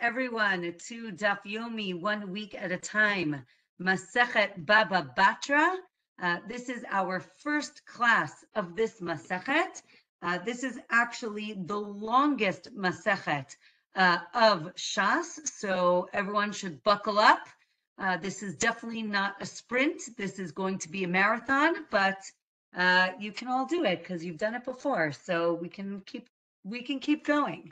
Everyone to Daf Yomi, 1 week at a time. Masechet Bava Batra. This is our first class of this Masechet. This is actually the longest Masechet of Shas, so everyone should buckle up. This is definitely not a sprint. This is going to be a marathon, but you can all do it because you've done it before. So we can keep going.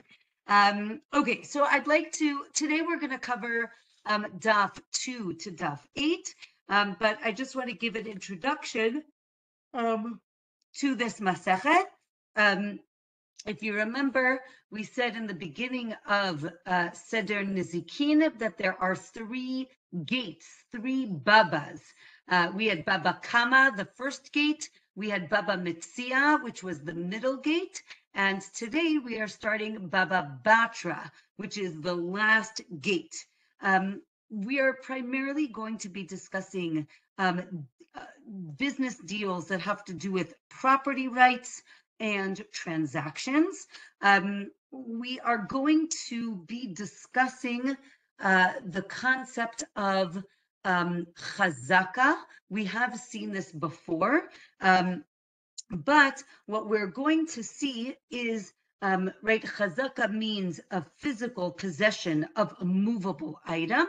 Okay, so I'd like to, today we're going to cover Daf 2 to Daf 8, but I just want to give an introduction to this Masechet. If you remember, we said in the beginning of Seder Nizikin that there are 3 gates, 3 babas. We had Baba Kama, the first gate. We had Baba Mitzia, which was the middle gate. And today we are starting Bava Batra, which is the last gate. We are primarily going to be discussing business deals that have to do with property rights and transactions. We are going to be discussing the concept of chazaka. We have seen this before. But what we're going to see is, right, chazaka means a physical possession of a movable item.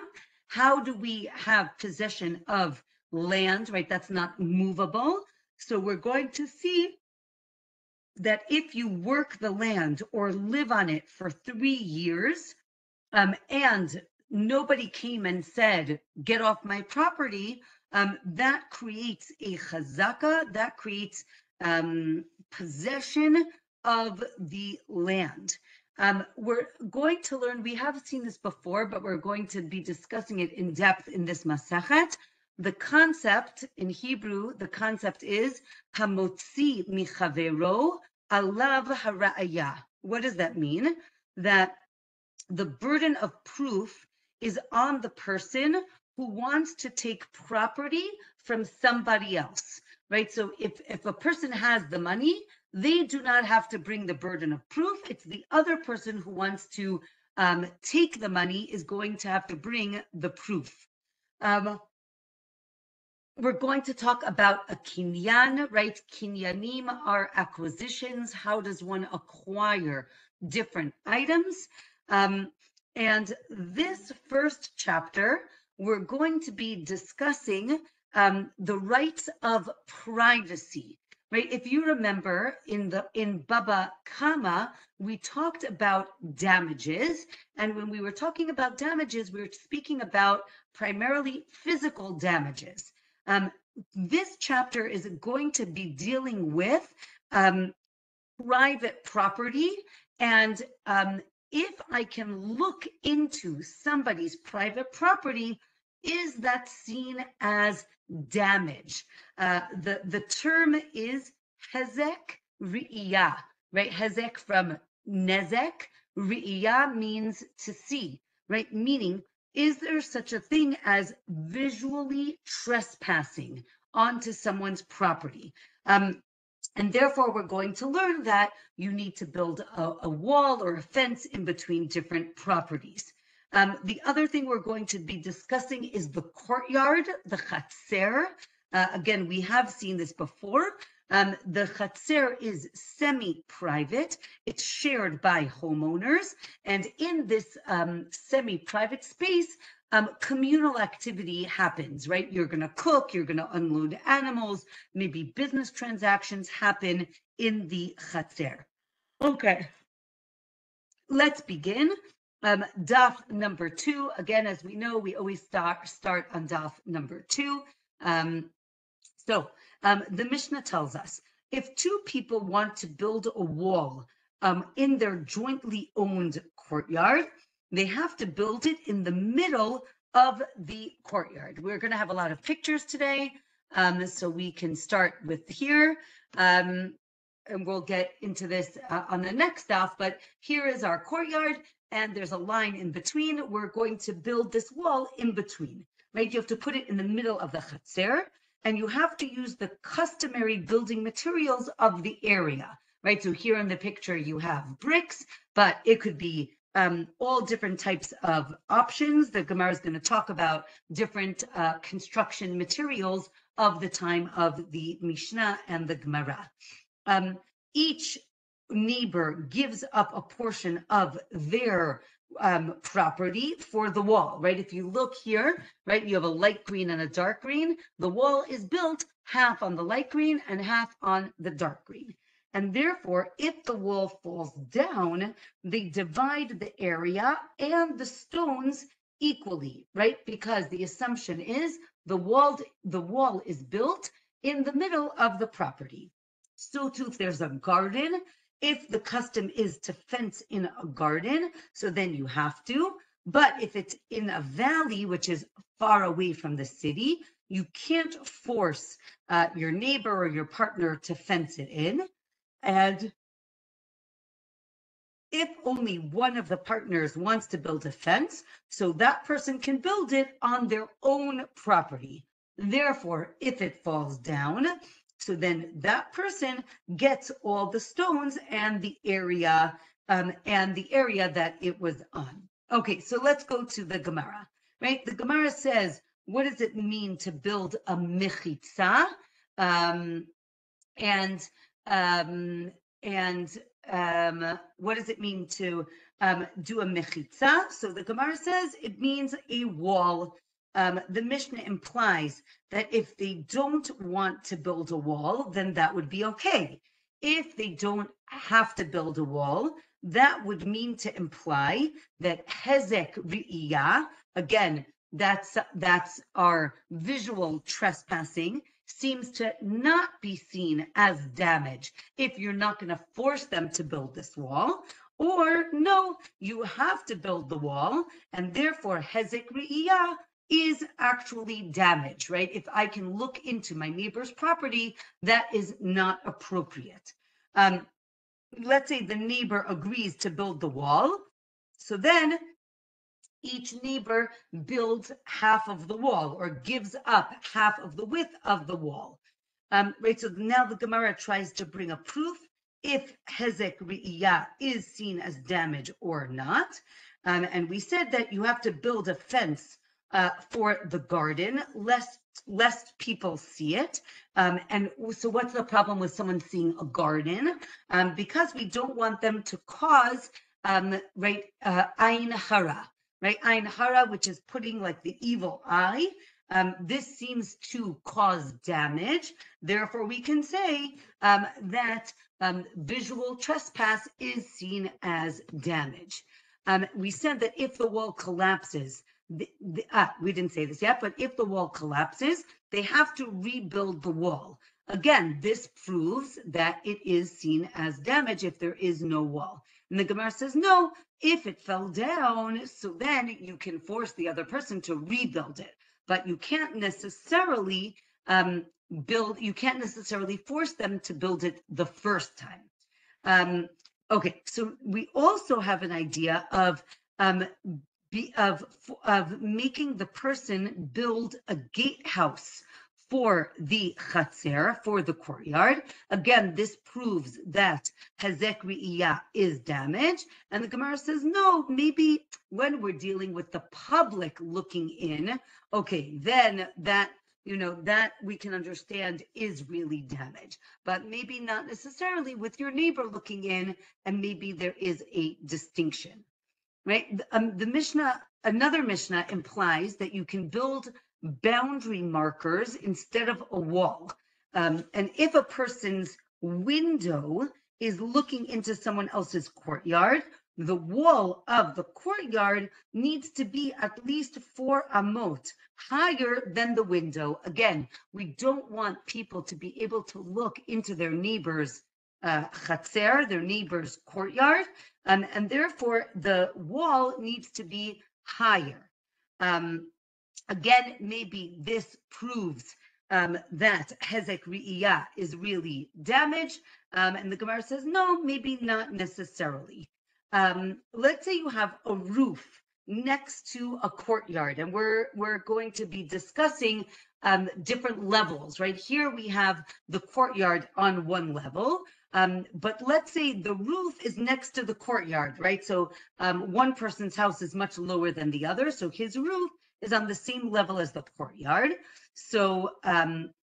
How do we have possession of land, right? That's not movable. So we're going to see that if you work the land or live on it for 3 years, and nobody came and said, get off my property, that creates a chazaka, that creates possession of the land. We're going to learn, we have seen this before, but we're going to be discussing it in depth in this Masechet. The concept in Hebrew, the concept is hamotzi michavero alav hara'aya. What does that mean? That the burden of proof is on the person who wants to take property from somebody else, right? So if a person has the money, they do not have to bring the burden of proof. It's the other person who wants to take the money is going to have to bring the proof. We're going to talk about a kinyan, right? Kinyanim are acquisitions. How does one acquire different items? And this first chapter, we're going to be discussing the rights of privacy, right? If you remember in Baba Kama, we talked about damages. And when we were talking about damages, we were speaking about primarily physical damages. This chapter is going to be dealing with private property, and if I can look into somebody's private property, is that seen as damage? The term is hezek ri'iyah, right? Hezek from nezek, ri'iyah means to see, right? Meaning, is there such a thing as visually trespassing onto someone's property? And therefore, we're going to learn that you need to build a wall or a fence in between different properties. The other thing we're going to be discussing is the courtyard, the chatzer. Again, we have seen this before. The chatzer is semi-private. It's shared by homeowners. And in this semi-private space, communal activity happens, right? You're going to cook, you're going to unload animals, maybe business transactions happen in the chatzer. Okay, let's begin. Daf number 2. Again, as we know, we always start on daf number 2. So the Mishnah tells us, if 2 people want to build a wall in their jointly owned courtyard, they have to build it in the middle of the courtyard. We're going to have a lot of pictures today, so we can start with here, and we'll get into this on the next daf, but here is our courtyard, and there's a line in between. We're going to build this wall in between, right? You have to put it in the middle of the chatzer, and you have to use the customary building materials of the area, right? So here in the picture, you have bricks, but it could be all different types of options. The Gemara is going to talk about different construction materials of the time of the Mishnah and the Gemara. Each neighbor gives up a portion of their property for the wall, right? If you look here, right, you have a light green and a dark green. The wall is built half on the light green and half on the dark green. And therefore, if the wall falls down, they divide the area and the stones equally, right? Because the assumption is the wall is built in the middle of the property. So too, if there's a garden, if the custom is to fence in a garden, so then you have to. But if it's in a valley, which is far away from the city, you can't force your neighbor or your partner to fence it in. And if only one of the partners wants to build a fence, so that person can build it on their own property. Therefore, if it falls down, so then that person gets all the stones and the area that it was on. Okay, so let's go to the Gemara, right? The Gemara says, what does it mean to build a mechitza? What does it mean to do a mechitza? So the Gemara says it means a wall. The Mishnah implies that if they don't want to build a wall, then that would be okay. If they don't have to build a wall, that would mean to imply that hezek ri'iyah, again, that's our visual trespassing, seems to not be seen as damage if you're not going to force them to build this wall, or no, you have to build the wall, and therefore hezek ri'iyah is actually damage, right? If I can look into my neighbor's property, that is not appropriate. Let's say the neighbor agrees to build the wall, so then each neighbor builds half of the wall or gives up half of the width of the wall. Right, so now the Gemara tries to bring a proof if hezek ri'iyah is seen as damage or not. And we said that you have to build a fence for the garden, lest people see it. And so what's the problem with someone seeing a garden? Because we don't want them to cause, ayin hara, right? Ayin hara, which is putting like the evil eye. This seems to cause damage. Therefore, we can say that visual trespass is seen as damage. We said that if the wall collapses, we didn't say this yet, but if the wall collapses, they have to rebuild the wall. Again, this proves that it is seen as damage if there is no wall. And the Gemara says, no, if it fell down, so then you can force the other person to rebuild it. But you can't necessarily force them to build it the first time. Okay, so we also have an idea of making the person build a gatehouse for the chatzer, for the courtyard. Again, this proves that hezek ri'iyah is damage. And the Gemara says, no, maybe when we're dealing with the public looking in, okay, then that we can understand is really damage, but maybe not necessarily with your neighbor looking in, and maybe there is a distinction, right? Another Mishnah implies that you can build boundary markers instead of a wall. And if a person's window is looking into someone else's courtyard, the wall of the courtyard needs to be at least 4 amot higher than the window. Again, we don't want people to be able to look into their neighbor's chatzer, their neighbor's courtyard, and therefore the wall needs to be higher. Again, maybe this proves that hezek ri'iyah is really damage, and the Gemara says, no, maybe not necessarily. Let's say you have a roof next to a courtyard, and we're going to be discussing different levels, right? Here we have the courtyard on one level. But let's say the roof is next to the courtyard, right? So one person's house is much lower than the other. So his roof is on the same level as the courtyard. So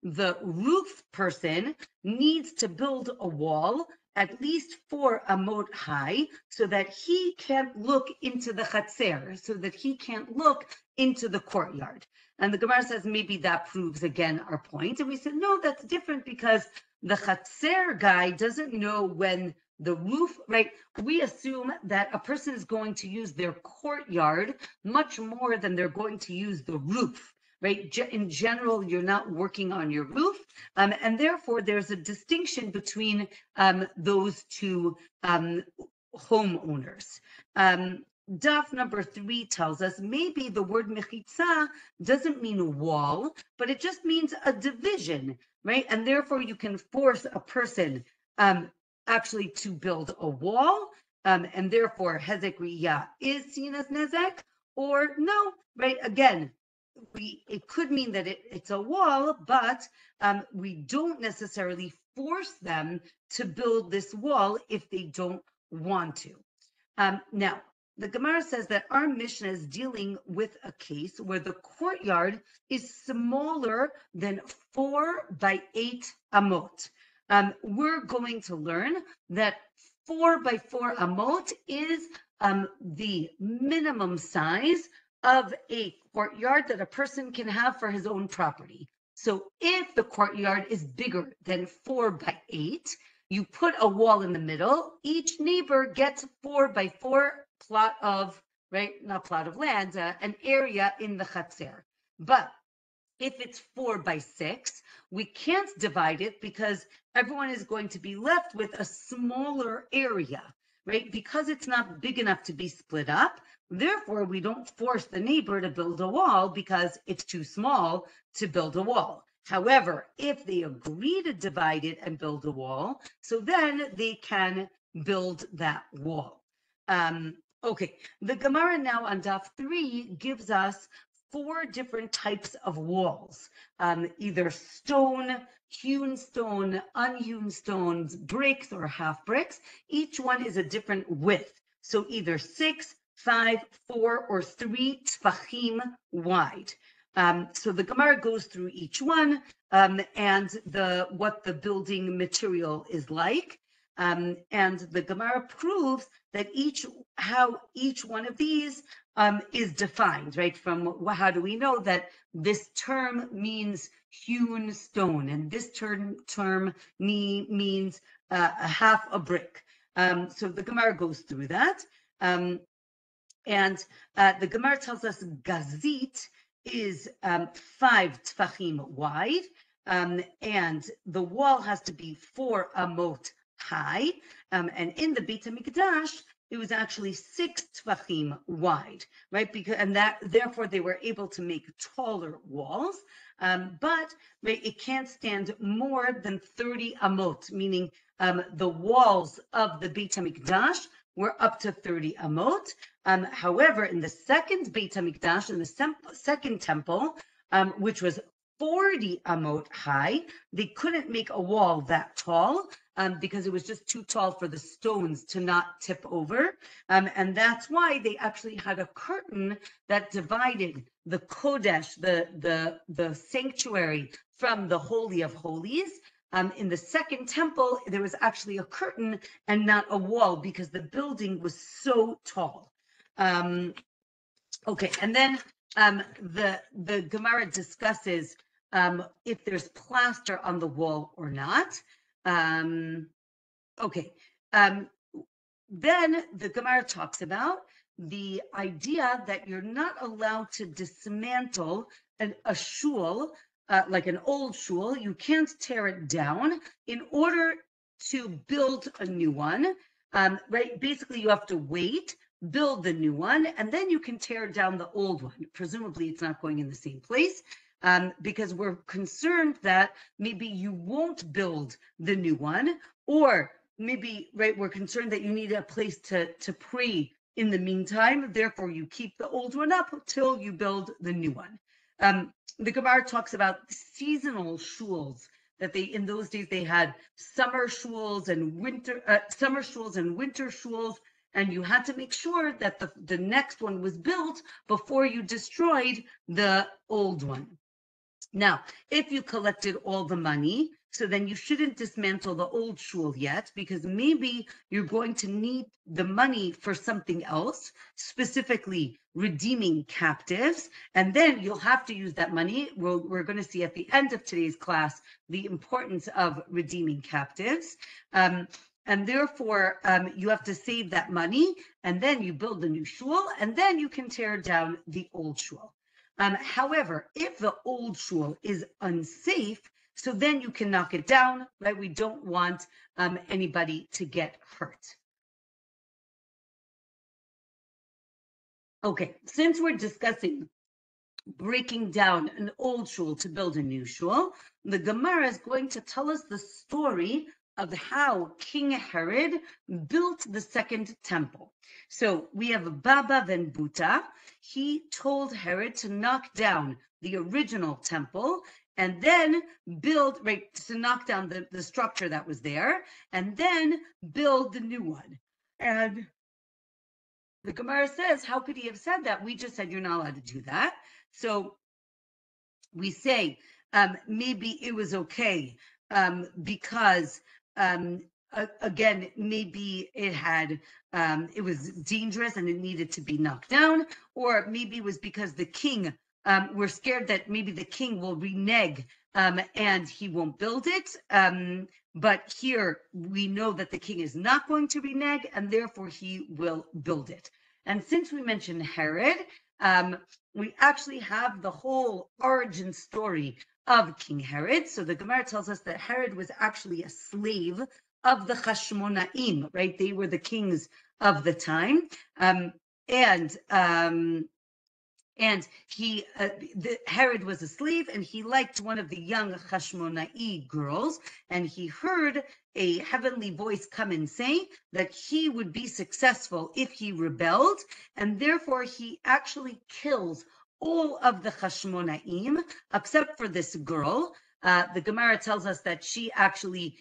the roof person needs to build a wall at least 4 amot high so that he can't look into the chatzer, so that he can't look into the courtyard. And the Gemara says maybe that proves again our point. And we said, no, that's different because the chatzer guy doesn't know when the roof, right? We assume that a person is going to use their courtyard much more than they're going to use the roof, right? In general, you're not working on your roof. And therefore, there's a distinction between those two homeowners. Daf number 3 tells us maybe the word mechitza doesn't mean a wall, but it just means a division, right? And therefore you can force a person actually to build a wall, and therefore hezek riyah is seen as nezek, or no, right? Again, it could mean that it's a wall, but we don't necessarily force them to build this wall if they don't want to. Now, the Gemara says that our Mishnah is dealing with a case where the courtyard is smaller than 4 by 8 amot. We're going to learn that 4 by 4 amot is the minimum size of a courtyard that a person can have for his own property. So if the courtyard is bigger than 4 by 8, you put a wall in the middle, each neighbor gets 4 by 4 plot of, right, not plot of land, an area in the chatzer. But if it's 4 by 6, we can't divide it because everyone is going to be left with a smaller area, right? Because it's not big enough to be split up. Therefore, we don't force the neighbor to build a wall because it's too small to build a wall. However, if they agree to divide it and build a wall, so then they can build that wall. Okay, the Gemara now on Daf 3 gives us 4 different types of walls, either stone, hewn stone, unhewn stones, bricks or half bricks. Each one is a different width. So either 6, 5, 4, or 3 tfachim wide. So the Gemara goes through each one and what the building material is like. And the Gemara proves that how each one of these is defined, right? From how do we know that this term means hewn stone and this term means a half a brick. So the Gemara goes through that. And the Gemara tells us gazit is 5 tfachim wide, and the wall has to be 4 amot high. And in the Beit HaMikdash, it was actually 6 tfachim wide, right? Therefore they were able to make taller walls, but right, it can't stand more than 30 amot, meaning the walls of the Beit HaMikdash were up to 30 amot. However, in the second Beit HaMikdash, in the second temple, which was 40 amot high, they couldn't make a wall that tall because it was just too tall for the stones to not tip over. And that's why they actually had a curtain that divided the Kodesh, the sanctuary, from the Holy of Holies. In the second temple, there was actually a curtain and not a wall because the building was so tall. Okay, and then the Gemara discusses if there's plaster on the wall or not. Okay, then the Gemara talks about the idea that you're not allowed to dismantle a shul, like an old shul. You can't tear it down in order to build a new one, right? Basically, you have to wait, build the new one, and then you can tear down the old one. Presumably, it's not going in the same place. Because we're concerned that maybe you won't build the new one, or maybe, right, we're concerned that you need a place to pray in the meantime. Therefore, you keep the old one up till you build the new one. The Gemara talks about seasonal shuls that in those days they had summer shuls and winter shuls, and you had to make sure that the next one was built before you destroyed the old one. Now, if you collected all the money, so then you shouldn't dismantle the old shul yet, because maybe you're going to need the money for something else, specifically redeeming captives, and then you'll have to use that money. We're going to see at the end of today's class the importance of redeeming captives. And therefore, you have to save that money, and then you build the new shul, and then you can tear down the old shul. However, if the old shul is unsafe, so then you can knock it down, right? We don't want anybody to get hurt. Okay, since we're discussing breaking down an old shul to build a new shul, the Gemara is going to tell us the story of how King Herod built the second temple. So we have Bava Batra. He told Herod to knock down the original temple and then build, right, to knock down the structure that was there, and then build the new one. And the Gemara says, how could he have said that? We just said you're not allowed to do that. So we say maybe it was okay because again, maybe it was dangerous and it needed to be knocked down, or maybe it was because the king, we're scared that maybe the king will renege and he won't build it. But here we know that the king is not going to renege, and therefore he will build it. And since we mentioned Herod, we actually have the whole origin story of King Herod. So the Gemara tells us that Herod was actually a slave of the Hashmonaim, right? They were the kings of the time. Herod was a slave, and he liked one of the young Hashmonai girls, and he heard a heavenly voice come and say that he would be successful if he rebelled, and therefore he actually kills all of the Hashmonaim except for this girl. The Gemara tells us that she actually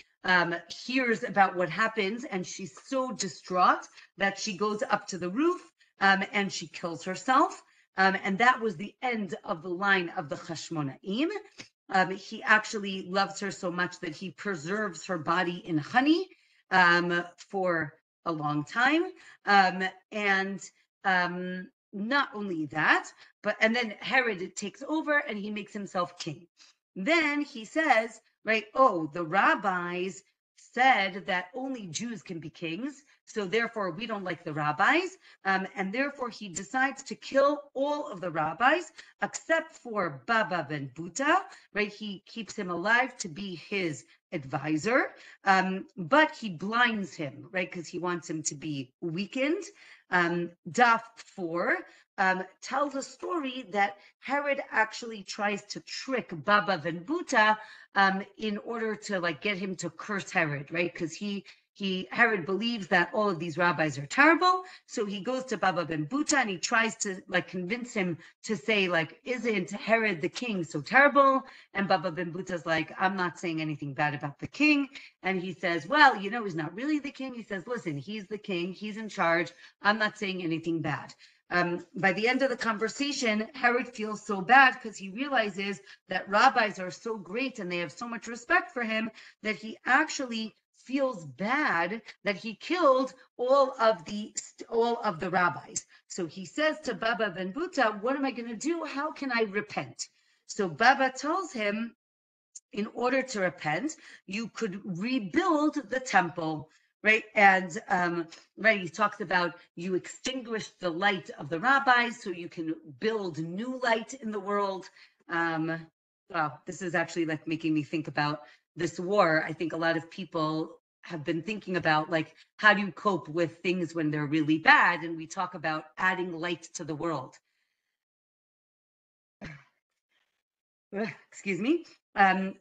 hears about what happens, and she's so distraught that she goes up to the roof and she kills herself. And that was the end of the line of the Hashmonaim. He actually loves her so much that he preserves her body in honey for a long time. Not only that, and then Herod takes over and he makes himself king. Then he says, right, oh, the rabbis said that only Jews can be kings, so therefore we don't like the rabbis, and therefore he decides to kill all of the rabbis except for Bava Batra, right? He keeps him alive to be his advisor, but he blinds him, right? Because he wants him to be weakened. Daf 4 tells a story that Herod actually tries to trick Bava Batra in order to get him to curse Herod, right? Because Herod believes that all of these rabbis are terrible, so he goes to Bava Batra and he tries to convince him to say isn't Herod the king so terrible? And Bava Batra's like, I'm not saying anything bad about the king. And he says, well, he's not really the king. He says, listen, he's the king, he's in charge, I'm not saying anything bad. By the end of the conversation, Herod feels so bad because he realizes that rabbis are so great and they have so much respect for him that he actually feels bad that he killed all of the rabbis. So he says to Bava Batra, what am I going to do? How can I repent? So Bava tells him, in order to repent, you could rebuild the temple, right? And right, he talks about you extinguish the light of the rabbis so you can build new light in the world. Wow, this is actually making me think about this war. I think a lot of people have been thinking about how do you cope with things when they're really bad, and we talk about adding light to the world. Excuse me.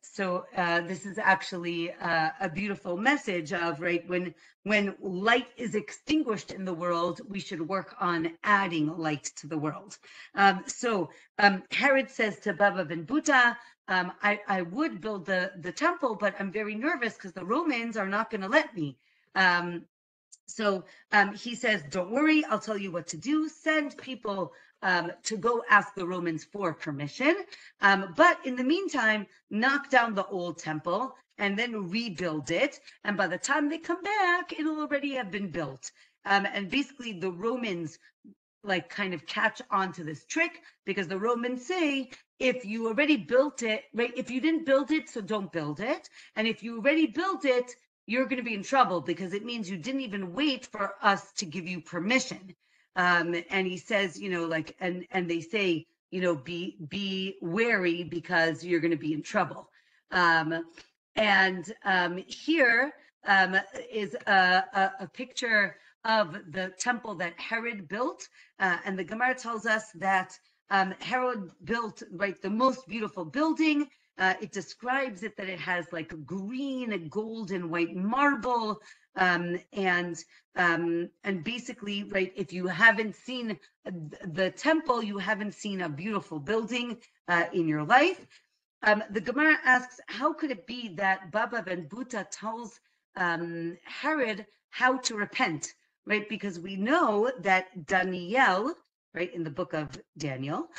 So this is actually a beautiful message of, right, when light is extinguished in the world, we should work on adding light to the world. So Herod says to Bava Batra, I would build the temple, but I'm very nervous because the Romans are not going to let me. So he says, don't worry, I'll tell you what to do. Send people to go ask the Romans for permission. But in the meantime, knock down the old temple and then rebuild it. And by the time they come back, it'll already have been built. And basically the Romans like kind of catch on to this trick because the Romans say, if you already built it, right? If you didn't build it, so don't build it. And if you already built it, you're going to be in trouble because it means you didn't even wait for us to give you permission. And he says, like, and they say, be wary because you're going to be in trouble. Here is a picture of the temple that Herod built. And the Gemara tells us that Herod built, right, the most beautiful building. It describes it that it has like green, gold, and white marble. And basically, right, if you haven't seen the temple, you haven't seen a beautiful building in your life. The Gemara asks, how could it be that Bava Batra tells Herod how to repent, right? Because we know that Daniel, right, in the book of Daniel,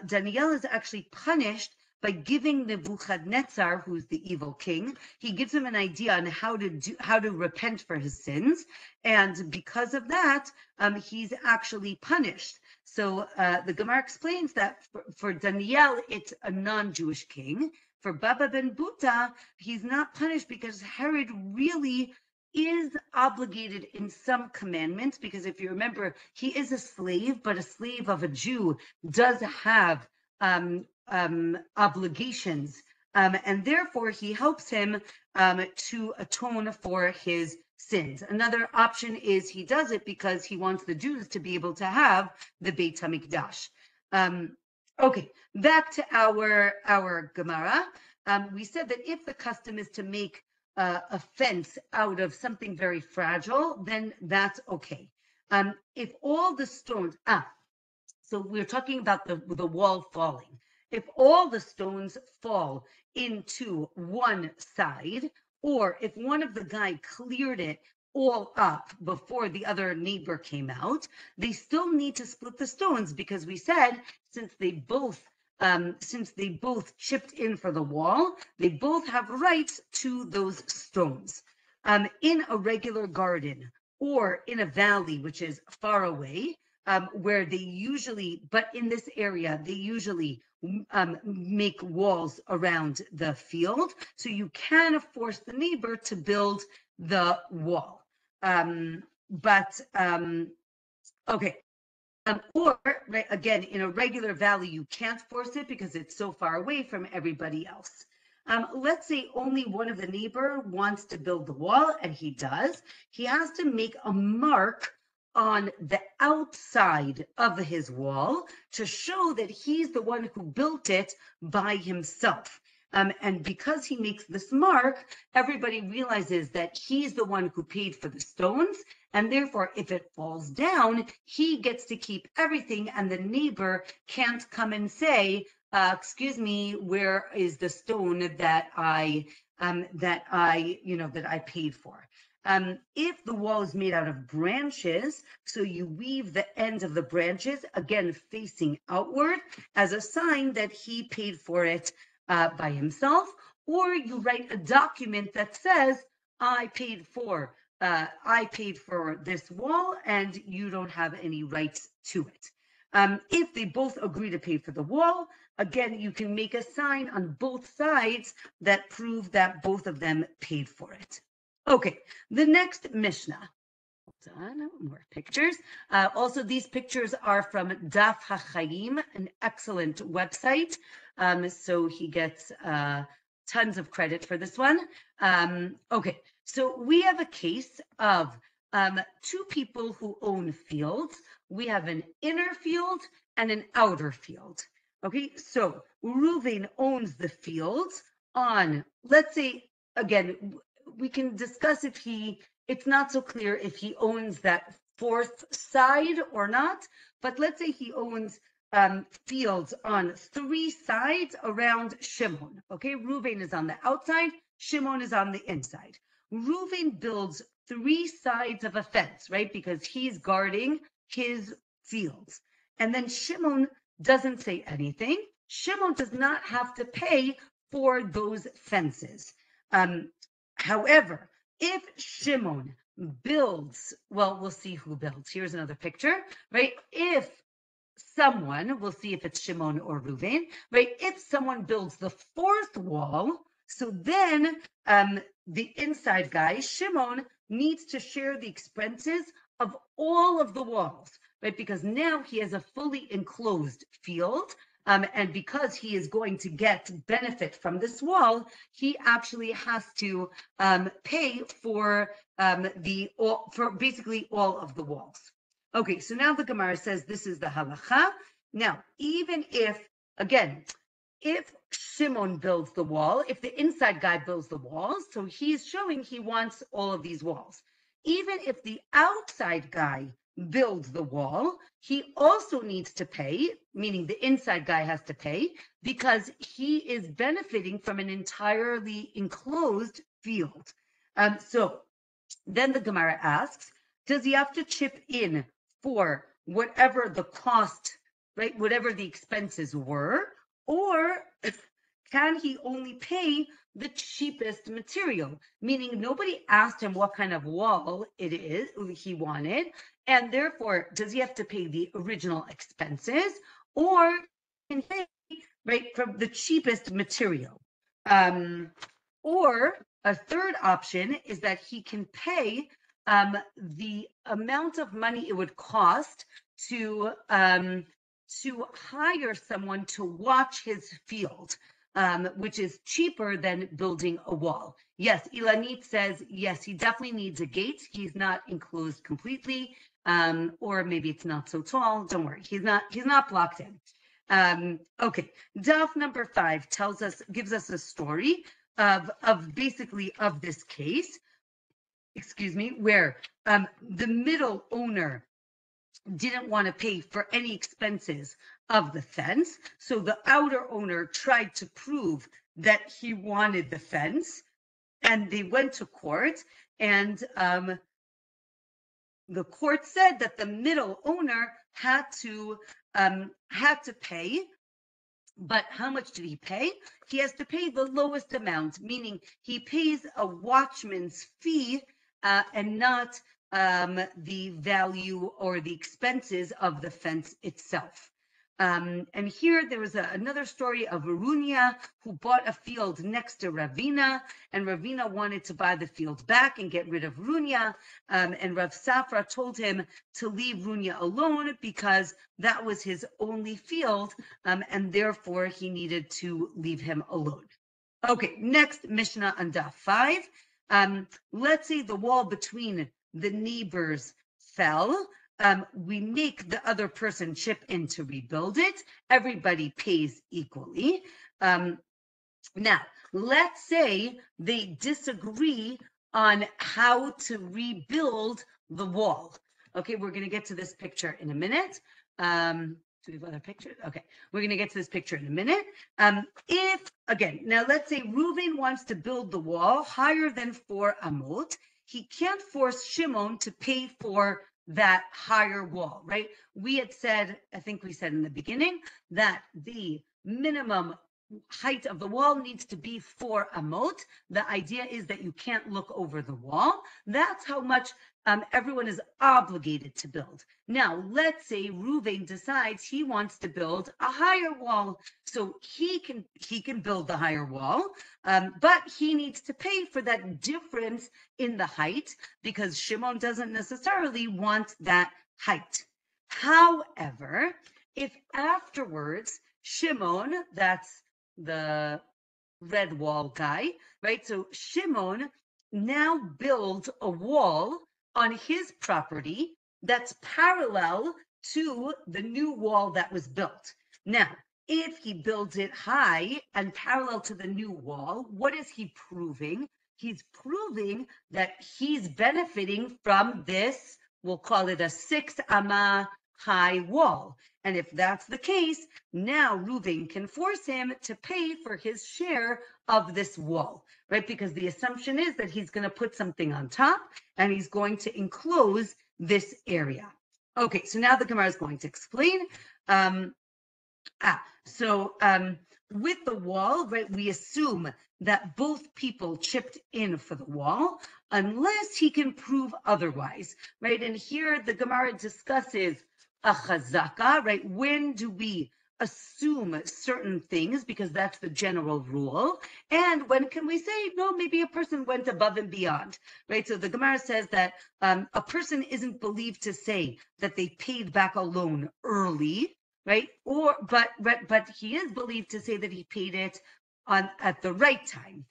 Daniel is actually punished by giving Nebuchadnezzar, who's the evil king, he gives him an idea on how to repent for his sins, and because of that, he's actually punished. So the Gemara explains that for Daniel, it's a non-Jewish king. For Bava Batra, he's not punished because Herod really is obligated in some commandments, because if you remember, he is a slave, but a slave of a Jew does have obligations, and therefore he helps him to atone for his sins. Another option is he does it because he wants the Jews to be able to have the Beit HaMikdash. Okay, back to our Gemara. We said that if the custom is to make a fence out of something very fragile, then that's okay. If all the stones, so we're talking about the wall falling. If all the stones fall into one side, or if one of the guy cleared it all up before the other neighbor came out, they still need to split the stones because we said since they both chipped in for the wall, they both have rights to those stones. In a regular garden or in a valley, which is far away, where they usually, but in this area, they usually make walls around the field. So you can force the neighbor to build the wall. Okay. Or, right, again, in a regular valley, you can't force it because it's so far away from everybody else. Let's say only one of the neighbor wants to build the wall, and he does. He has to make a mark on the outside of his wall to show that he's the one who built it by himself. And because he makes this mark, everybody realizes that he's the one who paid for the stones. And therefore, if it falls down, he gets to keep everything, and the neighbor can't come and say, excuse me, where is the stone that I paid for? If the wall is made out of branches, so you weave the ends of the branches, again, facing outward as a sign that he paid for it by himself, or you write a document that says, I paid for this wall and you don't have any rights to it. If they both agree to pay for the wall, again, you can make a sign on both sides that prove that both of them paid for it. Okay, the next Mishnah. Hold on, more pictures. Also, these pictures are from Daf HaChaim, an excellent website. So he gets tons of credit for this one. Okay, so we have a case of two people who own fields. We have an inner field and an outer field. Okay, so Reuven owns the fields on, let's say, again, we can discuss if it's not so clear if he owns that fourth side or not, but let's say he owns fields on 3 sides around Shimon. Okay, Reuven is on the outside, Shimon is on the inside. Reuven builds 3 sides of a fence, right? Because he's guarding his fields. And then Shimon doesn't say anything. Shimon does not have to pay for those fences. However, if Shimon builds, well, we'll see who builds. Here's another picture, right? If someone, we'll see if it's Shimon or Reuven, right? If someone builds the 4th wall, so then the inside guy, Shimon, needs to share the expenses of all of the walls, right? Because now he has a fully enclosed field. And because he is going to get benefit from this wall, he actually has to pay for for basically all of the walls. Okay, so now the Gemara says this is the halacha. Now, even if, again, if Shimon builds the wall, if the inside guy builds the walls, so he's showing he wants all of these walls. Even if the outside guy builds the wall, he also needs to pay, meaning the inside guy has to pay, because he is benefiting from an entirely enclosed field. So then the Gemara asks, does he have to chip in for whatever the cost, right, whatever the expenses were, or can he only pay the cheapest material? Meaning nobody asked him what kind of wall it is he wanted, and therefore, does he have to pay the original expenses, or can he pay, right, from the cheapest material? Or a third option is that he can pay the amount of money it would cost to hire someone to watch his field, which is cheaper than building a wall. Yes, Ilanit says, yes, he definitely needs a gate. He's not enclosed completely, or maybe it's not so tall. Don't worry, he's not blocked in. Okay, Daf number 5 gives us a story of basically of this case, where the middle owner didn't want to pay for any expenses of the fence. So the outer owner tried to prove that he wanted the fence, and they went to court, and the court said that the middle owner had to pay. But how much did he pay? He has to pay the lowest amount, meaning he pays a watchman's fee and not the value or the expenses of the fence itself. And here there was another story of Arunia who bought a field next to Ravina, and Ravina wanted to buy the field back and get rid of Runia. And Rav Safra told him to leave Runia alone because that was his only field, and therefore he needed to leave him alone. Okay, next Mishnah on Daf 5. Let's say the wall between the neighbors fell. We make the other person chip in to rebuild it. Everybody pays equally. Now, let's say they disagree on how to rebuild the wall. Okay, we're going to get to this picture in a minute. Do we have other pictures? Okay, we're going to get to this picture in a minute. Now let's say Reuven wants to build the wall higher than 4 amot. He can't force Shimon to pay for that higher wall, right? We had said, I think we said in the beginning, that the minimum height of the wall needs to be 4 amot. The idea is that you can't look over the wall. That's how much everyone is obligated to build. Now, let's say Reuven decides he wants to build a higher wall. So he can build the higher wall, but he needs to pay for that difference in the height because Shimon doesn't necessarily want that height. However, if afterwards Shimon, that's the red wall guy, right? So Shimon now builds a wall on his property that's parallel to the new wall that was built. Now, if he builds it high and parallel to the new wall, what is he proving? He's proving that he's benefiting from this, we'll call it a 6 amma high wall. And if that's the case, now Reuven can force him to pay for his share of this wall, right? Because the assumption is that he's going to put something on top and he's going to enclose this area. Okay, so now the Gemara is going to explain. So with the wall, right, we assume that both people chipped in for the wall unless he can prove otherwise, right? And here the Gemara discusses a chazaka, right? When do we assume certain things because that's the general rule? And when can we say, no, maybe a person went above and beyond, right? So the Gemara says that a person isn't believed to say that they paid back a loan early, right? But he is believed to say that he paid it at the right time.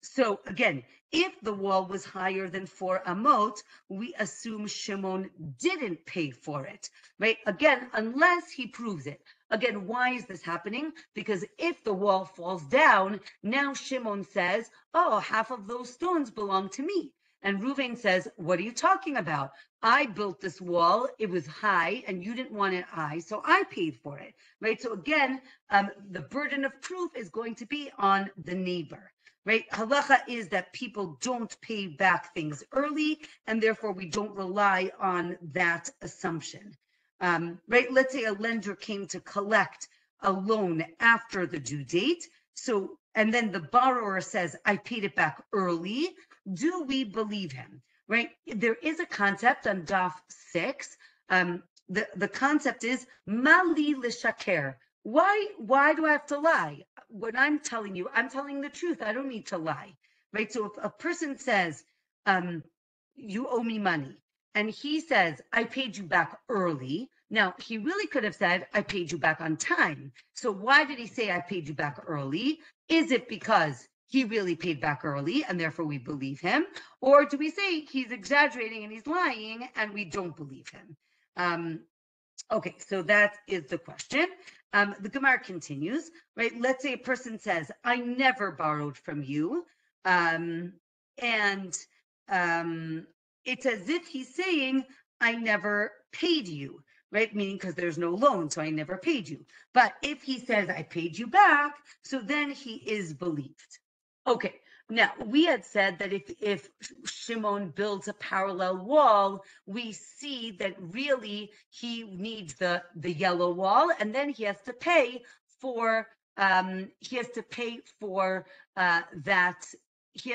So again, if the wall was higher than 4 amot, we assume Shimon didn't pay for it, right? Again, unless he proves it. Again, why is this happening? Because if the wall falls down, now Shimon says, oh, half of those stones belong to me. And Reuven says, what are you talking about? I built this wall, it was high, and you didn't want it high, so I paid for it, right? So again, the burden of proof is going to be on the neighbor, right? Halacha is that people don't pay back things early, and therefore we don't rely on that assumption, right? Let's say a lender came to collect a loan after the due date, so, and then the borrower says, I paid it back early. Do we believe him, right? There is a concept on Daf 6. The concept is mali l'shaker. Why do I have to lie? When I'm telling you, I'm telling the truth. I don't need to lie, right? So if a person says, you owe me money, and he says, I paid you back early. Now, he really could have said, I paid you back on time. So why did he say I paid you back early? Is it because he really paid back early and therefore we believe him? Or do we say he's exaggerating and he's lying and we don't believe him? Okay, so that is the question. The Gemara continues, right? Let's say a person says, I never borrowed from you. And it's as if he's saying, I never paid you, right? Meaning because there's no loan, so I never paid you. But if he says, I paid you back, so then he is believed. Okay, now we had said that if Shimon builds a parallel wall, we see that really he needs the yellow wall, and then he has to pay for that. He has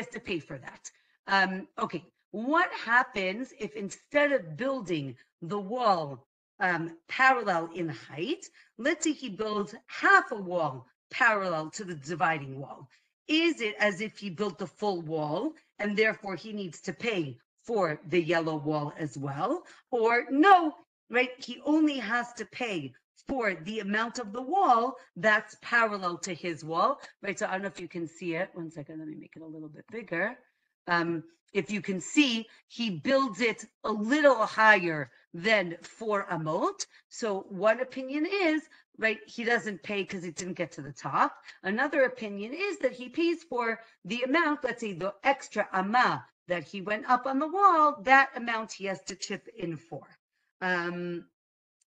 to pay for that. Okay, what happens if instead of building the wall parallel in height, let's say he builds half a wall parallel to the dividing wall? Is it as if he built the full wall and therefore he needs to pay for the yellow wall as well? Or no, right? He only has to pay for the amount of the wall that's parallel to his wall, right? So I don't know if you can see it. One second, let me make it a little bit bigger. If you can see, he builds it a little higher than 4 amot. So one opinion is, right, he doesn't pay because it didn't get to the top. Another opinion is that he pays for the amount, let's say the extra amma that he went up on the wall, that amount he has to chip in for.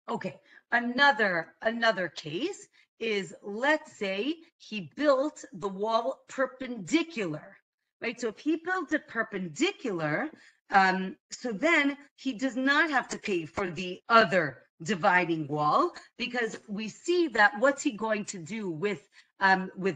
Okay, another case is, let's say he built the wall perpendicular, right? So if he built it perpendicular, so then he does not have to pay for the other dividing wall, because we see that what's he going to do with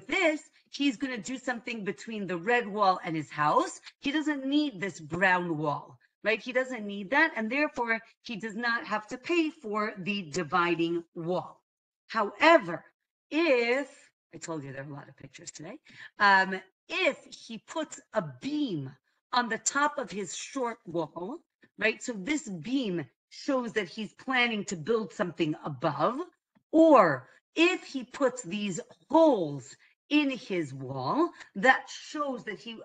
this? He's going to do something between the red wall and his house. He doesn't need this brown wall, right? He doesn't need that, and therefore he does not have to pay for the dividing wall. However, if, I told you there are a lot of pictures today, if he puts a beam on the top of his short wall, right? So this beam shows that he's planning to build something above, or if he puts these holes in his wall, that shows that he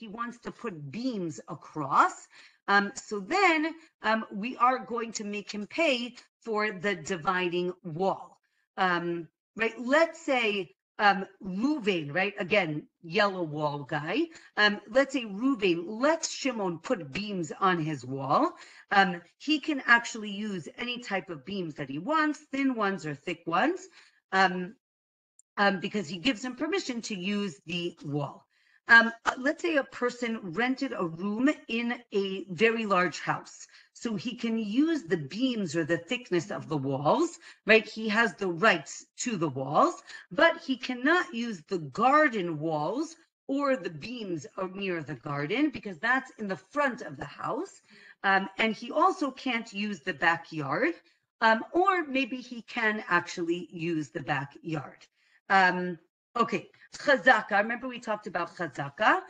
wants to put beams across. So then we are going to make him pay for the dividing wall. Right? Let's say Reuven, right? Again, yellow wall guy. Let's say Reuven lets Shimon put beams on his wall. He can actually use any type of beams that he wants, thin ones or thick ones, because he gives him permission to use the wall. Let's say a person rented a room in a very large house. So he can use the beams or the thickness of the walls, right? He has the rights to the walls, but he cannot use the garden walls or the beams near the garden because that's in the front of the house. And he also can't use the backyard, or maybe he can actually use the backyard. Okay, chazaka. Remember we talked about chazaka.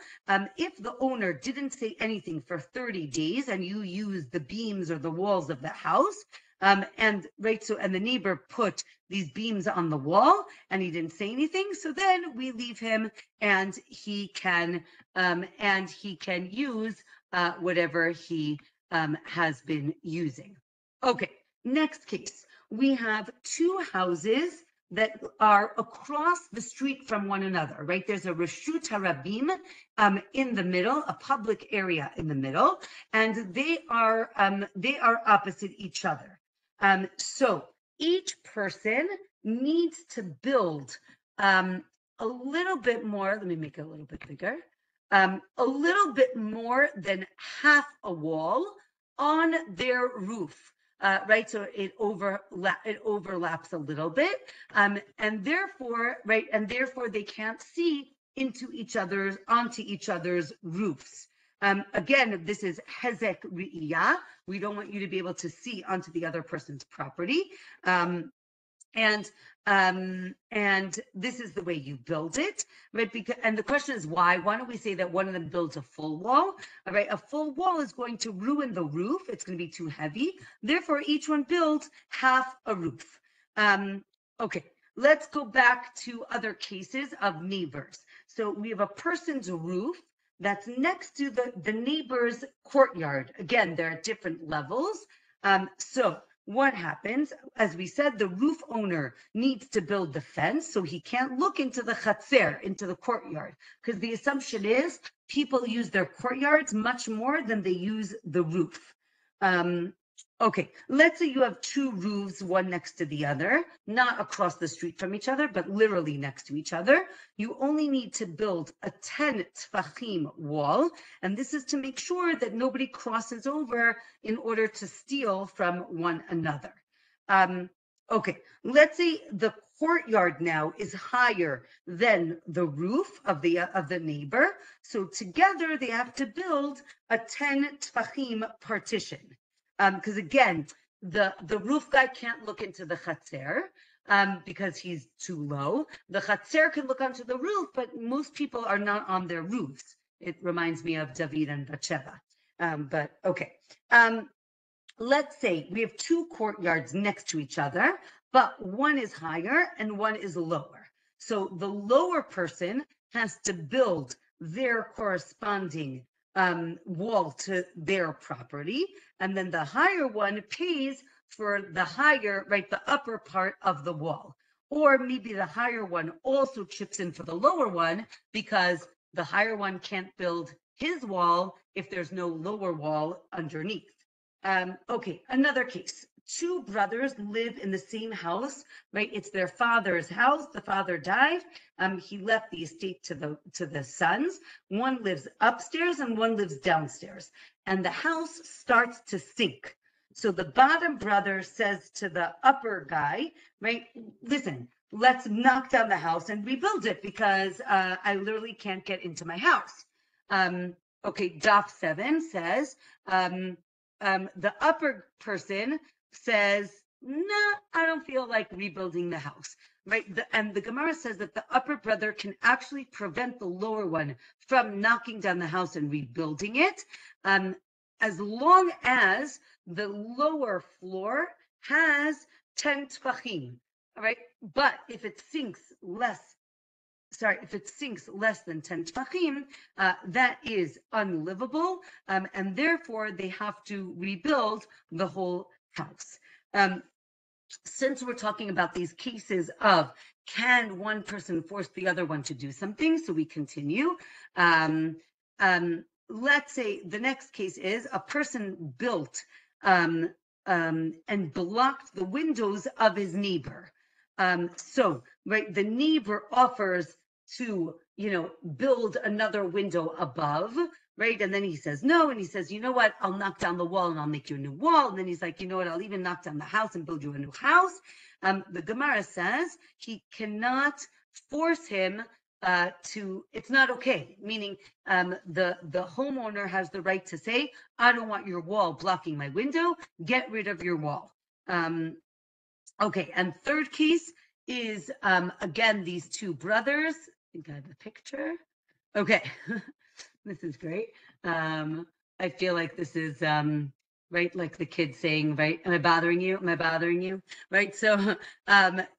If the owner didn't say anything for 30 days and you use the beams or the walls of the house, and the neighbor put these beams on the wall and he didn't say anything, so then we leave him and he can use whatever he has been using. Okay, next case. We have two houses that are across the street from one another, right? There's a Reshut HaRabim in the middle, a public area in the middle, and they are opposite each other. So each person needs to build a little bit more. Let me make it a little bit bigger. A little bit more than half a wall on their roof. Right, so it overlaps a little bit, and therefore they can't see onto each other's roofs. Again, this is hezek ri'iyah. We don't want you to be able to see onto the other person's property. And this is the way you build it, right? And the question is why? Why don't we say that one of them builds a full wall? All right, a full wall is going to ruin the roof. It's going to be too heavy. Therefore, each one builds half a roof. Okay, let's go back to other cases of neighbors. So we have a person's roof that's next to the neighbor's courtyard. Again, there are different levels. So what happens? As we said, the roof owner needs to build the fence so he can't look into the chatzer, into the courtyard, because the assumption is people use their courtyards much more than they use the roof. Okay, let's say you have two roofs, one next to the other, not across the street from each other, but literally next to each other. You only need to build a 10 tfachim wall, and this is to make sure that nobody crosses over in order to steal from one another. Okay, let's say the courtyard now is higher than the roof of the neighbor, so together they have to build a 10 tfachim partition. Because again, the roof guy can't look into the chatzer because he's too low. The chatzer can look onto the roof, but most people are not on their roofs. It reminds me of David and Bathsheba. But okay. Let's say we have two courtyards next to each other, but one is higher and one is lower. So the lower person has to build their corresponding wall to their property, and then the higher one pays for the higher, right, the upper part of the wall. Or maybe the higher one also chips in for the lower one because the higher one can't build his wall if there's no lower wall underneath. Okay, another case. Two brothers live in the same house, right? It's their father's house. The father died. He left the estate to the sons. One lives upstairs and one lives downstairs. And the house starts to sink. So the bottom brother says to the upper guy, right, listen, let's knock down the house and rebuild it because I literally can't get into my house. Okay, Daf 7 says, the upper person says, no, I don't feel like rebuilding the house, right? And the Gemara says that the upper brother can actually prevent the lower one from knocking down the house and rebuilding it, as long as the lower floor has 10 tfachim, all right? But if it sinks less than 10 tfachim, that is unlivable, and therefore they have to rebuild the whole house. since we're talking about these cases of can one person force the other one to do something, so we continue. Um, let's say the next case is a person built and blocked the windows of his neighbor. So, right, the neighbor offers to, build another window above, right? And then he says no, and he says, you know what? I'll knock down the wall and I'll make you a new wall. And then he's like, you know what? I'll even knock down the house and build you a new house. The Gemara says he cannot force him it's not okay. Meaning, the homeowner has the right to say, I don't want your wall blocking my window. Get rid of your wall. Okay, and third case is again these two brothers. I think I have a picture. Okay, this is great. I feel like this is right, like the kids saying, right, am I bothering you? Am I bothering you? Right. So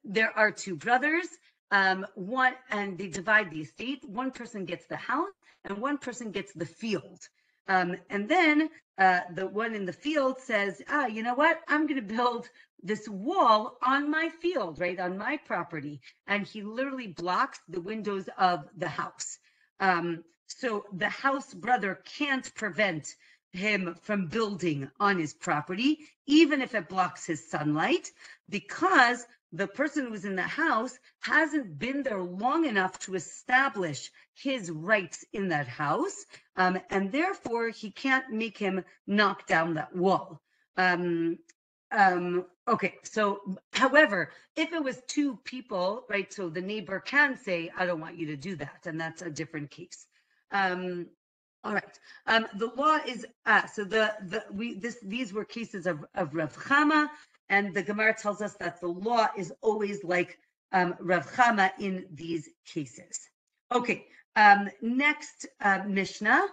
there are two brothers. One, and they divide the estate. One person gets the house, and one person gets the field. And then the one in the field says, you know what? I'm going to build this wall on my field, right, on my property. And he literally blocks the windows of the house. So the house brother can't prevent him from building on his property, even if it blocks his sunlight, because the person who's in the house hasn't been there long enough to establish his rights in that house, and therefore he can't make him knock down that wall. Okay, so however, if it was two people, right, so the neighbor can say, I don't want you to do that, and that's a different case. All right. The law is so these were cases of Rav Chama, and the Gemara tells us that the law is always like Rav Chama in these cases. Okay. Next Mishnah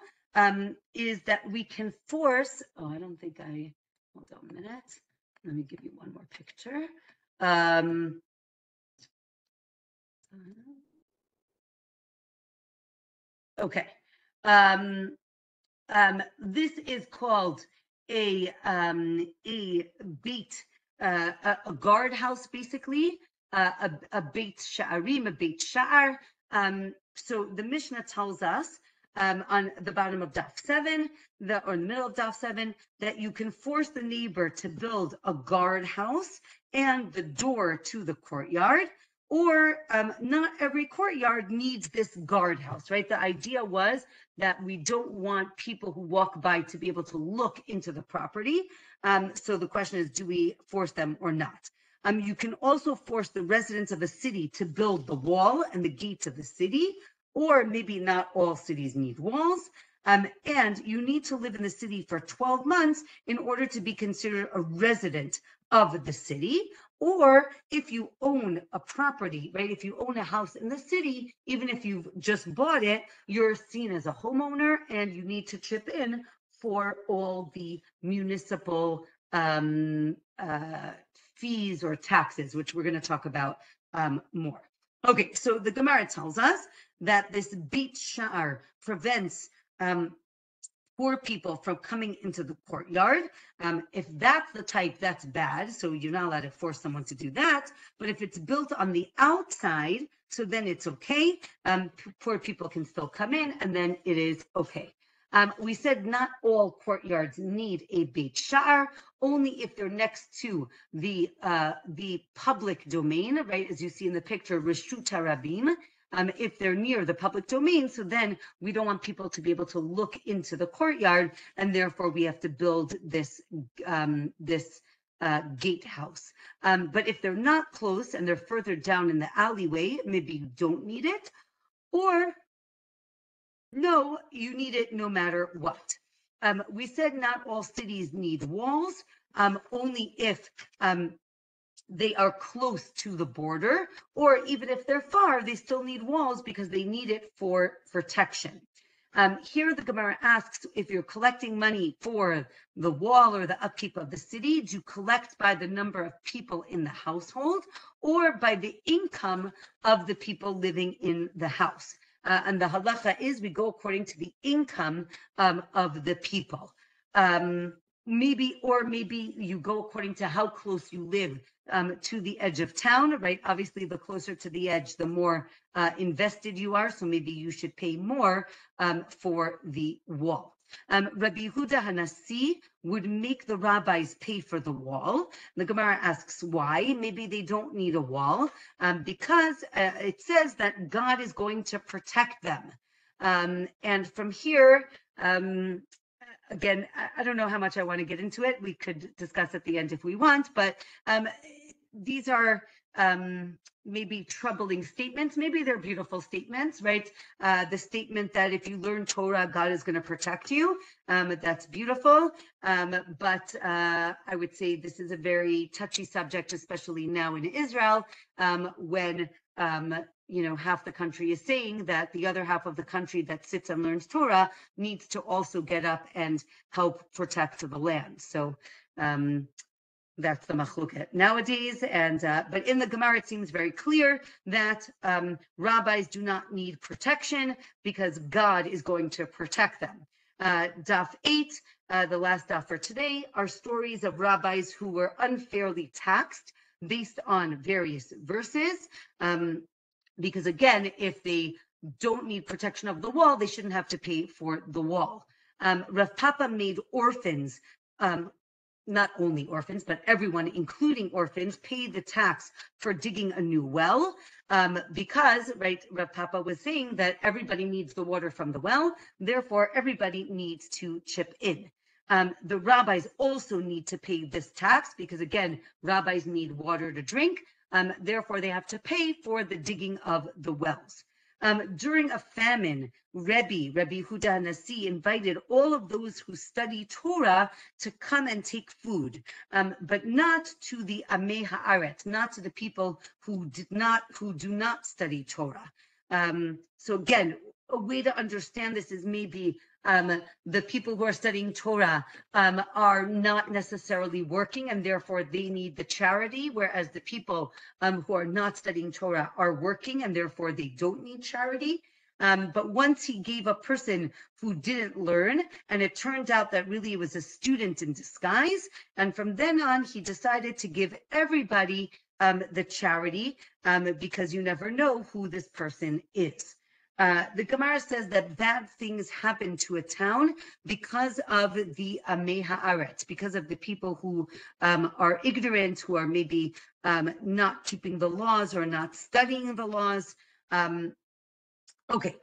is that we can force. Oh, I don't think I. Hold on a minute. Let me give you one more picture. Okay. This is called a beit, a guardhouse, basically, a beit sha'arim, a beit sha'ar. So the Mishnah tells us on the bottom of Daf 7, or in the middle of Daf 7, that you can force the neighbor to build a guardhouse and the door to the courtyard. Or not every courtyard needs this guardhouse, right? The idea was that we don't want people who walk by to be able to look into the property. So the question is, do we force them or not? You can also force the residents of a city to build the wall and the gates of the city, or maybe not all cities need walls. And you need to live in the city for 12 months in order to be considered a resident of the city. Or if you own a property, right? If you own a house in the city, even if you've just bought it, you're seen as a homeowner and you need to chip in for all the municipal fees or taxes, which we're going to talk about more. Okay, so the Gemara tells us that this beit sha'ar prevents poor people from coming into the courtyard. If that's the type, that's bad. So you're not allowed to force someone to do that. But if it's built on the outside, so then it's okay. Poor people can still come in, and then it is okay. We said not all courtyards need a beit sha'ar, only if they're next to the public domain, right? As you see in the picture, Reshut Harabim. If they're near the public domain, so then we don't want people to be able to look into the courtyard, and therefore we have to build this gatehouse. But if they're not close and they're further down in the alleyway, maybe you don't need it, or no, you need it no matter what. We said not all cities need walls, only if they are close to the border, or even if they're far, they still need walls because they need it for protection. Here the Gemara asks, if you're collecting money for the wall or the upkeep of the city, do you collect by the number of people in the household or by the income of the people living in the house? And the halacha is we go according to the income of the people. maybe you go according to how close you live to the edge of town, right? Obviously, the closer to the edge, the more invested you are. So maybe you should pay more for the wall. Rabbi Yehuda Hanasi would make the rabbis pay for the wall. The Gemara asks why. Maybe they don't need a wall because it says that God is going to protect them. And from here, again, I don't know how much I want to get into it. We could discuss at the end if we want, but these are maybe troubling statements. Maybe they're beautiful statements, right? The statement that if you learn Torah, God is going to protect you. That's beautiful. But I would say this is a very touchy subject, especially now in Israel, when half the country is saying that the other half of the country that sits and learns Torah needs to also get up and help protect the land. So that's the machloket nowadays. And but in the Gemara, it seems very clear that rabbis do not need protection because God is going to protect them. Daf 8, the last daf for today, are stories of rabbis who were unfairly taxed based on various verses. Because again, if they don't need protection of the wall, they shouldn't have to pay for the wall. Rav Papa made orphans, not only orphans, but everyone, including orphans, paid the tax for digging a new well, because, right, Rav Papa was saying that everybody needs the water from the well, therefore everybody needs to chip in. The rabbis also need to pay this tax because, again, rabbis need water to drink, therefore they have to pay for the digging of the wells. During a famine, Rabbi Yehuda Nasi invited all of those who study Torah to come and take food, but not to the Amei Haaretz, not to the people who do not study Torah. So again, a way to understand this is maybe the people who are studying Torah are not necessarily working and therefore they need the charity, whereas the people who are not studying Torah are working and therefore they don't need charity. But once he gave a person who didn't learn, and it turned out that really it was a student in disguise, and from then on he decided to give everybody the charity because you never know who this person is. The Gemara says that bad things happen to a town because of the Amei Haaretz, because of the people who are ignorant, who are maybe not keeping the laws or not studying the laws. Okay,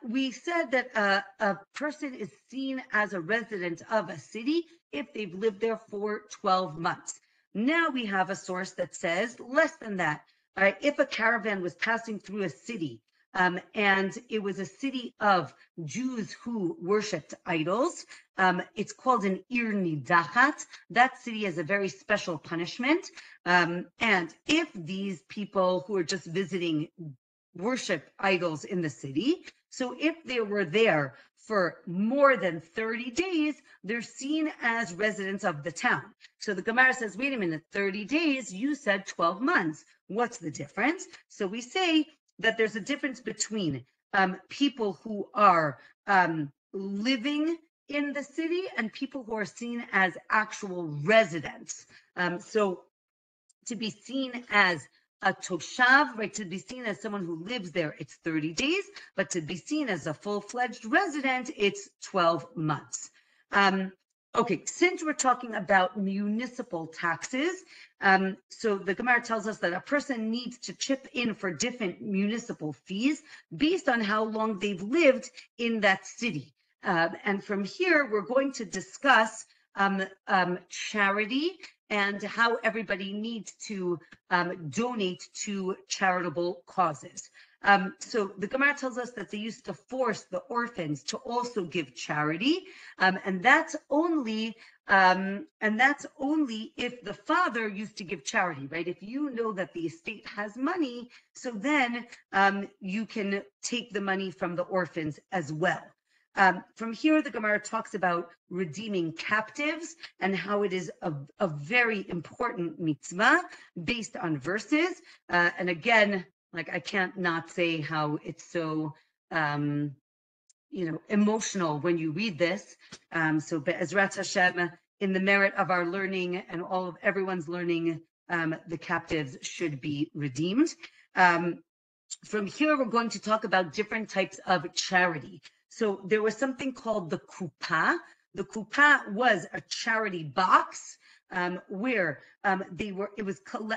we said that a person is seen as a resident of a city if they've lived there for 12 months. Now we have a source that says less than that. If a caravan was passing through a city, and it was a city of Jews who worshipped idols. It's called an Ir Nidachat. That city has a very special punishment. And if these people who are just visiting worship idols in the city, so if they were there for more than 30 days, they're seen as residents of the town. So the Gemara says, wait a minute, 30 days, you said 12 months. What's the difference? So we say, that there's a difference between people who are living in the city and people who are seen as actual residents. So to be seen as a toshav, right, to be seen as someone who lives there, it's 30 days, but to be seen as a full-fledged resident, it's 12 months. Okay, since we're talking about municipal taxes, so the Gemara tells us that a person needs to chip in for different municipal fees based on how long they've lived in that city. And from here, we're going to discuss charity and how everybody needs to donate to charitable causes. So the Gemara tells us that they used to force the orphans to also give charity, and that's only if the father used to give charity, right? If you know that the estate has money, so then you can take the money from the orphans as well. From here, the Gemara talks about redeeming captives and how it is a very important mitzvah based on verses. And again, like I can't not say how it's so, emotional when you read this. So Be'ezrat Hashem, in the merit of our learning and all of everyone's learning, the captives should be redeemed. From here, we're going to talk about different types of charity. So there was something called the kupa. The kupa was a charity box where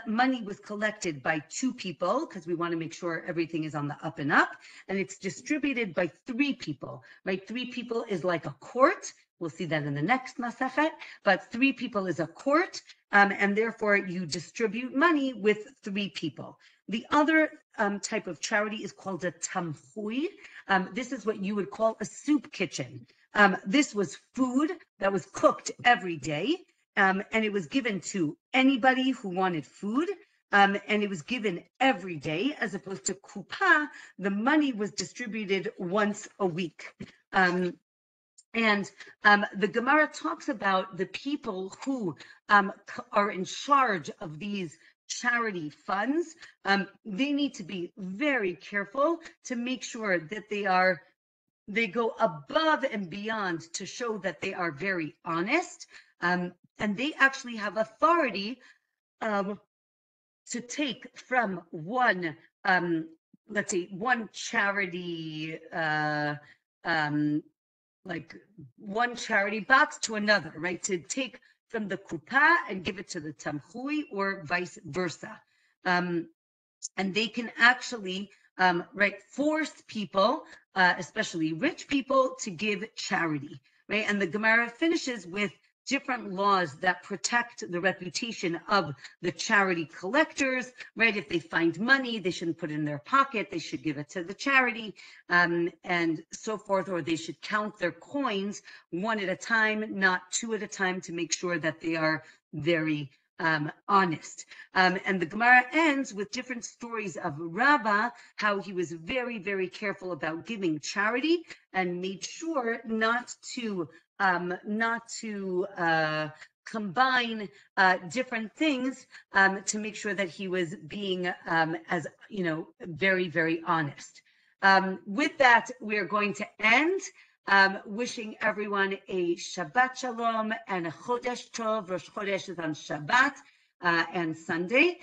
money was collected by two people, because we want to make sure everything is on the up and up, and it's distributed by three people, right? Three people is like a court. We'll see that in the next Masechet, but three people is a court, and therefore you distribute money with three people. The other type of charity is called a tamhui. This is what you would call a soup kitchen. This was food that was cooked every day, and it was given to anybody who wanted food, and it was given every day, as opposed to kupa, the money was distributed once a week. And the Gemara talks about the people who are in charge of these charity funds. They need to be very careful to make sure that they go above and beyond to show that they are very honest. And they actually have authority to take from one, let's say, one charity, like one charity box to another, right? To take from the kupa and give it to the tamhui, or vice versa. And they can actually, right, force people, especially rich people, to give charity, right? And the Gemara finishes with different laws that protect the reputation of the charity collectors, right? If they find money, they shouldn't put it in their pocket, they should give it to the charity, and so forth, or they should count their coins one at a time, not two at a time, to make sure that they are very honest. And the Gemara ends with different stories of Rabbah, how he was very, very careful about giving charity and made sure not to combine different things to make sure that he was being, as you know, very, very honest. With that, we are going to end. Wishing everyone a Shabbat Shalom and a Chodesh Tov. Rosh Chodesh is on Shabbat and Sunday.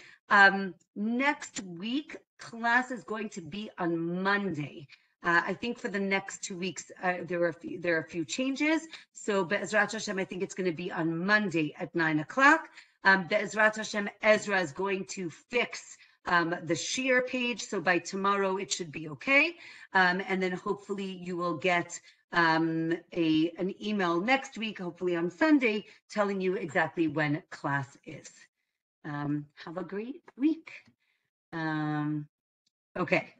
Next week, class is going to be on Monday. I think for the next 2 weeks, there are a few changes. So Be'ezrat Hashem, I think it's going to be on Monday at 9 o'clock. Be'ezrat Hashem, Ezra is going to fix the shear page. So by tomorrow, it should be okay. And then hopefully you will get an email next week, hopefully on Sunday, telling you exactly when class is. Have a great week. Okay.